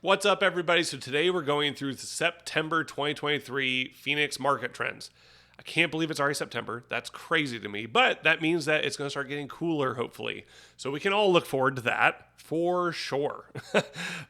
What's up, everybody? So today we're going through the September 2023 Phoenix market trends. I can't believe it's already September. That's crazy to me, but that means that it's going to start getting cooler, hopefully. So we can all look forward to that for sure.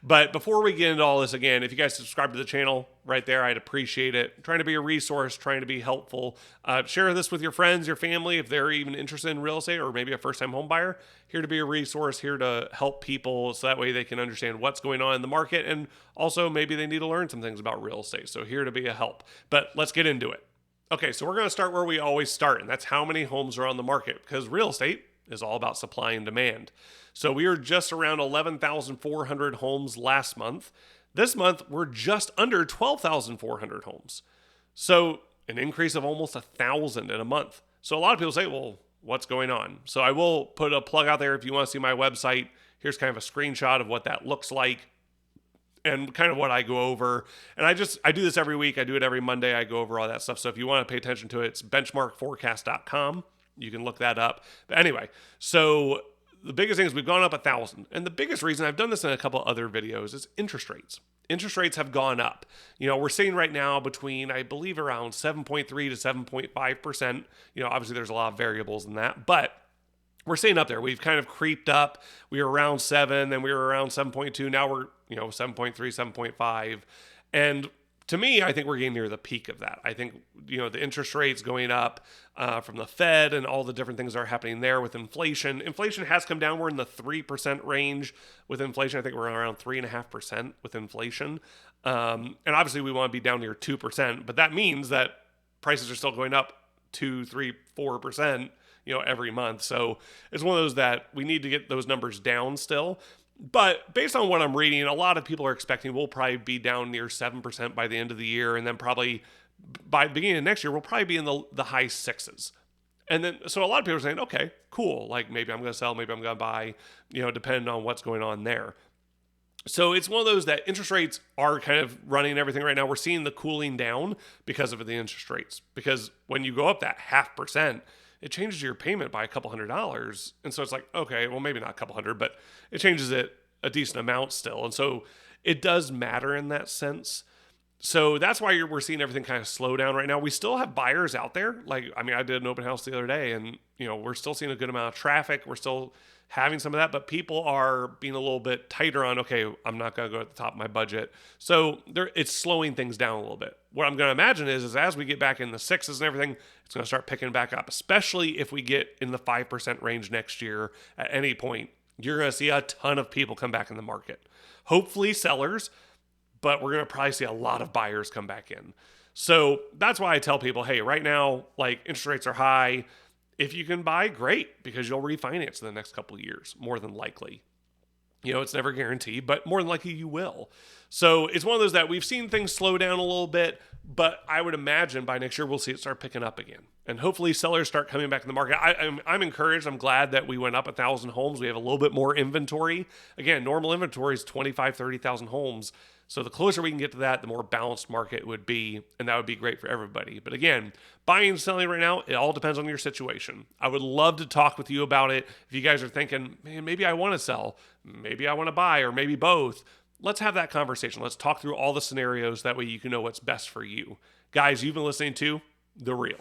But before we get into all this, again, if you guys subscribe to the channel right there, I'd appreciate it. I'm trying to be a resource, trying to be helpful. Share this with your friends, your family, if they're even interested in real estate or maybe a first-time home buyer. Here to be a resource, here to help people so that way they can understand what's going on in the market, and also maybe they need to learn some things about real estate. So here to be a help. But let's get into it. Okay, so we're going to start where we always start, and that's how many homes are on the market, because real estate is all about supply and demand. So we were just around 11,400 homes last month. This month, we're just under 12,400 homes. So an increase of almost 1,000 in a month. So a lot of people say, well, what's going on? So I will put a plug out there if you want to see my website. Here's kind of a screenshot of what that looks like and kind of what I go over. And I do this every week. I do it every Monday. I go over all that stuff. So if you want to pay attention to it, it's benchmarkforecast.com. You can look that up. But anyway, so the biggest thing is we've gone up 1,000. And the biggest reason, I've done this in a couple other videos, is interest rates. Interest rates have gone up. You know, we're seeing right now between, I believe, around 7.3 to 7.5%. You know, obviously there's a lot of variables in that, but we're seeing up there. We've kind of creeped up. We were around 7, then we were around 7.2. Now we're, 7.3, 7.5. And to me, I think we're getting near the peak of that. I think, the interest rates going up from the Fed and all the different things that are happening there with inflation. Inflation has come down. We're in the 3% range with inflation. I think we're around 3.5% with inflation. And obviously we want to be down near 2%, but that means that prices are still going up 2, 3, 4%, every month. So it's one of those that we need to get those numbers down still. But based on what I'm reading, a lot of people are expecting we'll probably be down near 7% by the end of the year. And then probably by the beginning of next year, we'll probably be in the high sixes. And then, so a lot of people are saying, okay, cool. Like maybe I'm going to sell, maybe I'm going to buy, depending on what's going on there. So it's one of those that interest rates are kind of running everything right now. We're seeing the cooling down because of the interest rates. Because when you go up that 0.5%, it changes your payment by a couple $100. And so it's like, okay, well, maybe not a couple hundred, but it changes it a decent amount still. And so it does matter in that sense. So that's why we're seeing everything kind of slow down right now. We still have buyers out there. I did an open house the other day, and, we're still seeing a good amount of traffic. We're still having some of that, but people are being a little bit tighter on, okay, I'm not going to go at the top of my budget. So it's slowing things down a little bit. What I'm going to imagine is as we get back in the sixes and everything, it's going to start picking back up, especially if we get in the 5% range next year at any point. You're going to see a ton of people come back in the market. Hopefully sellers, but we're going to probably see a lot of buyers come back in. So that's why I tell people, hey, right now, interest rates are high. If you can buy, great, because you'll refinance in the next couple of years, more than likely. It's never guaranteed, but more than likely you will. So it's one of those that we've seen things slow down a little bit, but I would imagine by next year we'll see it start picking up again. And hopefully sellers start coming back in the market. I'm encouraged. I'm glad that we went up 1,000 homes. We have a little bit more inventory. Again, normal inventory is 25,000, 30,000 homes. So the closer we can get to that, the more balanced market would be, and that would be great for everybody. But again, buying and selling right now, it all depends on your situation. I would love to talk with you about it. If you guys are thinking, man, maybe I want to sell, maybe I want to buy, or maybe both, let's have that conversation. Let's talk through all the scenarios. That way you can know what's best for you. Guys, you've been listening to The Real.